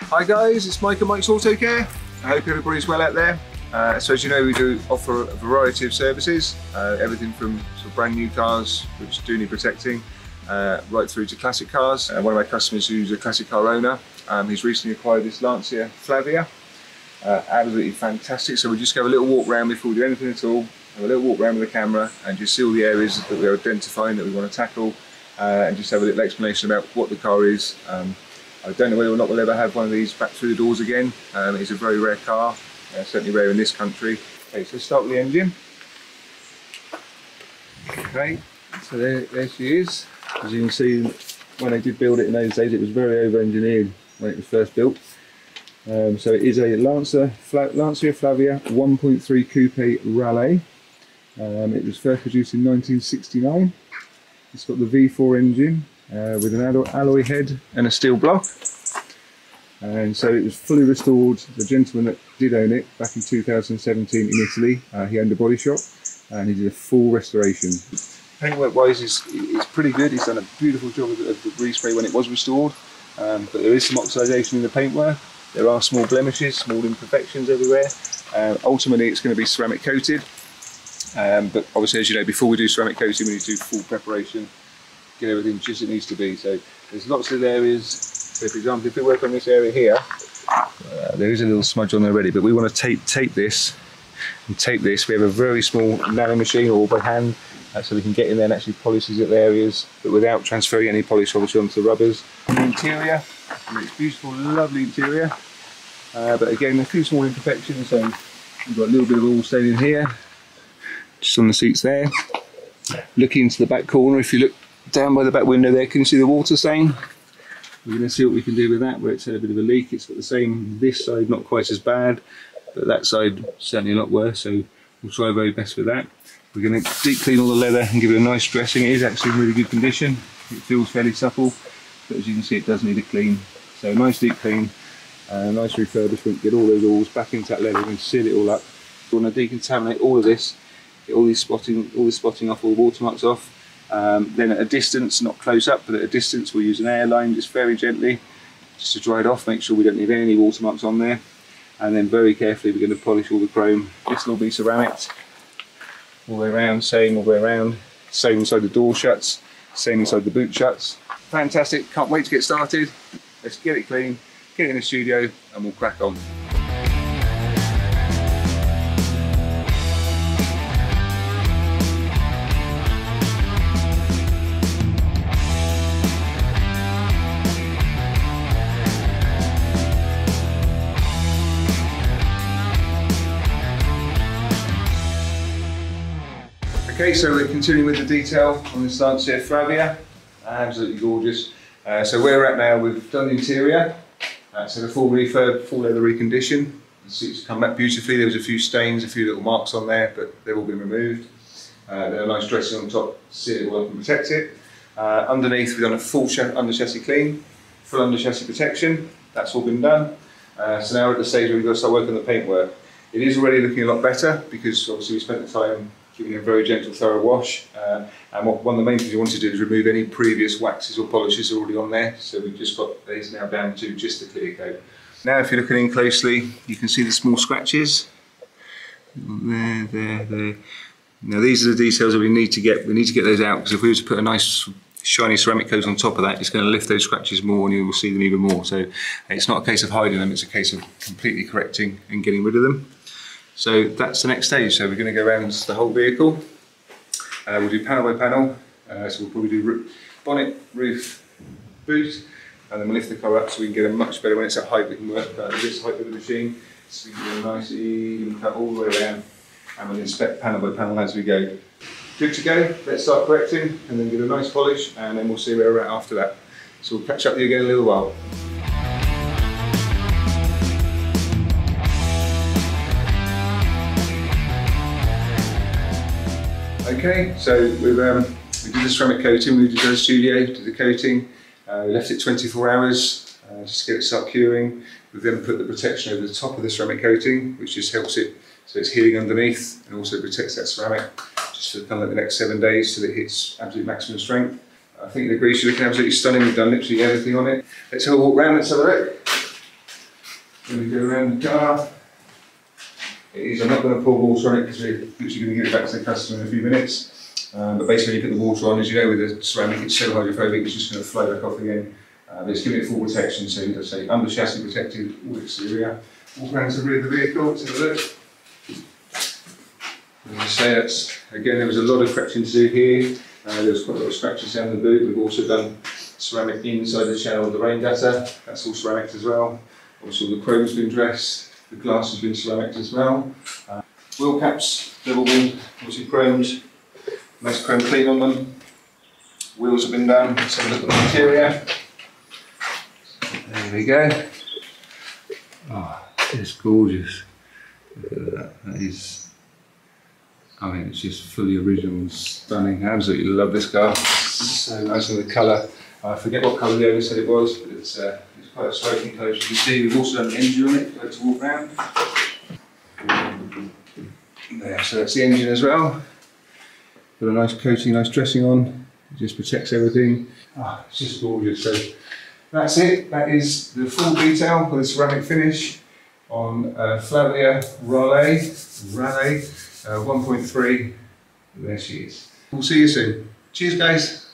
Hi guys, it's Mike at Mike's Auto Care. I hope everybody's well out there. So as you know, we do offer a variety of services, everything from sort of brand new cars, which do need protecting, right through to classic cars. One of my customers who's a classic car owner, he's recently acquired this Lancia Fulvia. Absolutely fantastic. So we just go a little walk around before we do anything at all, have a little walk around with the camera and just see all the areas that we're identifying that we want to tackle, and just have a little explanation about what the car is. I don't know whether or not we'll ever have one of these back through the doors again. It's a very rare car, certainly rare in this country. Okay, so let's start with the engine. Okay, so there she is. As you can see, when they did build it in those days, it was very over-engineered when it was first built. So it is a Lancia Fulvia 1.3 Coupe Rallye. It was first produced in 1969. It's got the V4 engine with an alloy head and a steel block. And so it was fully restored. The gentleman that did own it back in 2017 in Italy, he owned a body shop and he did a full restoration. Paintwork wise, it's pretty good. He's done a beautiful job of the respray when it was restored, but there is some oxidation in the paintwork. There are small blemishes, small imperfections everywhere. Ultimately it's going to be ceramic coated, but obviously, as you know, before we do ceramic coating we need to do full preparation, get everything just as it needs to be. So there's lots of areas. So for example, if we work on this area here, there is a little smudge on there already, but we want to tape this and tape this. We have a very small nano machine or by hand, so we can get in there and actually polish these little areas, but without transferring any polish obviously onto the rubbers. On the interior, it's beautiful, lovely interior, but again a few small imperfections. So we've got a little bit of oil stain in here, just on the seats there. Looking into the back corner, if you look down by the back window there, can you see the water stain? We're going to see what we can do with that, where it's had a bit of a leak. It's got the same, this side not quite as bad, but that side certainly a lot worse, so we'll try our very best with that. We're going to deep clean all the leather and give it a nice dressing. It is actually in really good condition. It feels fairly supple, but as you can see it does need a clean. So nice deep clean, nice refurbishment, get all those oils back into that leather and seal it all up. We want to decontaminate all of this, get all this spotting off, all the watermarks off. Then at a distance, not close up, but at a distance, we'll use an air line just very gently, just to dry it off, make sure we don't leave any watermarks on there. And then very carefully we're going to polish all the chrome. This will be ceramics all the way around, same all the way around, same inside the door shuts, same inside the boot shuts. Fantastic, can't wait to get started. Let's get it clean, get it in the studio and we'll crack on. Okay, so we're continuing with the detail on this Lancia Fulvia. Absolutely gorgeous. So where we're at now, we've done the interior. So the full refurb, full leather recondition. The seats come back beautifully. There was a few stains, a few little marks on there, but they've all been removed. Then a nice dressing on top to seal it all up and protect it. Underneath, we've done a full under chassis clean, full under chassis protection. That's all been done. So now we're at the stage where we've got to start working on the paintwork. It is already looking a lot better because obviously we spent the time giving a very gentle, thorough wash. And one of the main things you want to do is remove any previous waxes or polishes already on there. So we've just got these now down to just a clear coat. Now, if you're looking in closely, you can see the small scratches. There. Now these are the details that we need to get. We need to get those out because if we were to put a nice shiny ceramic coat on top of that, it's going to lift those scratches more and you will see them even more. So it's not a case of hiding them, it's a case of completely correcting and getting rid of them. So that's the next stage. So we're going to go around the whole vehicle. We'll do panel by panel. So we'll probably do bonnet, roof, boot, and then we'll lift the car up so we can get a much better, when it's at height we can work at this height of the machine, so we can get a nice even cut all the way around, and we'll inspect panel by panel as we go. Good to go. Let's start correcting and then give a nice polish, and then we'll see where we're at after that. So we'll catch up with you again in a little while. Okay, so we did the ceramic coating, we moved it to the studio, did the coating, we left it 24 hours just to get it start curing. We then put the protection over the top of the ceramic coating, which just helps it so it's healing underneath and also protects that ceramic just for kind of like the next 7 days till it hits absolute maximum strength. I think the grease is looking absolutely stunning, we've done literally everything on it. Let's have a walk around, let's have a look. When we go around the car, I'm not going to pour water on it because we're literally going to give it back to the customer in a few minutes. But basically, when you put the water on, as you know, with the ceramic, it's so hydrophobic, it's just going to flow back off again. But it's giving it full protection, so you can say under chassis protected, all exterior. Walk around to the rear of the vehicle, let's have a look. As I say, again, there was a lot of correction to do here. There was quite a lot of scratches down the boot. We've also done ceramic inside the channel of the rain gutter. That's all ceramic as well. Obviously, all the chrome's been dressed. The glass has been ceramic as well. Wheel caps, they've all been obviously chromed. Nice chrome clean on them. Wheels have been done. Let's have a look at the interior. There we go. Oh, it's gorgeous. Look at that. That is, I mean, it's just fully original and stunning. I absolutely love this car. So nice with the colour. I forget what colour the owner said it was, but it's quite a striking colour. As you can see, we've also done the engine on it if you like to walk around. There, so that's the engine as well. Got a nice coating, nice dressing on. It just protects everything. Oh, it's just gorgeous. So that's it. That is the full detail for the ceramic finish on Fulvia Rallye 1.3. There she is. We'll see you soon. Cheers, guys.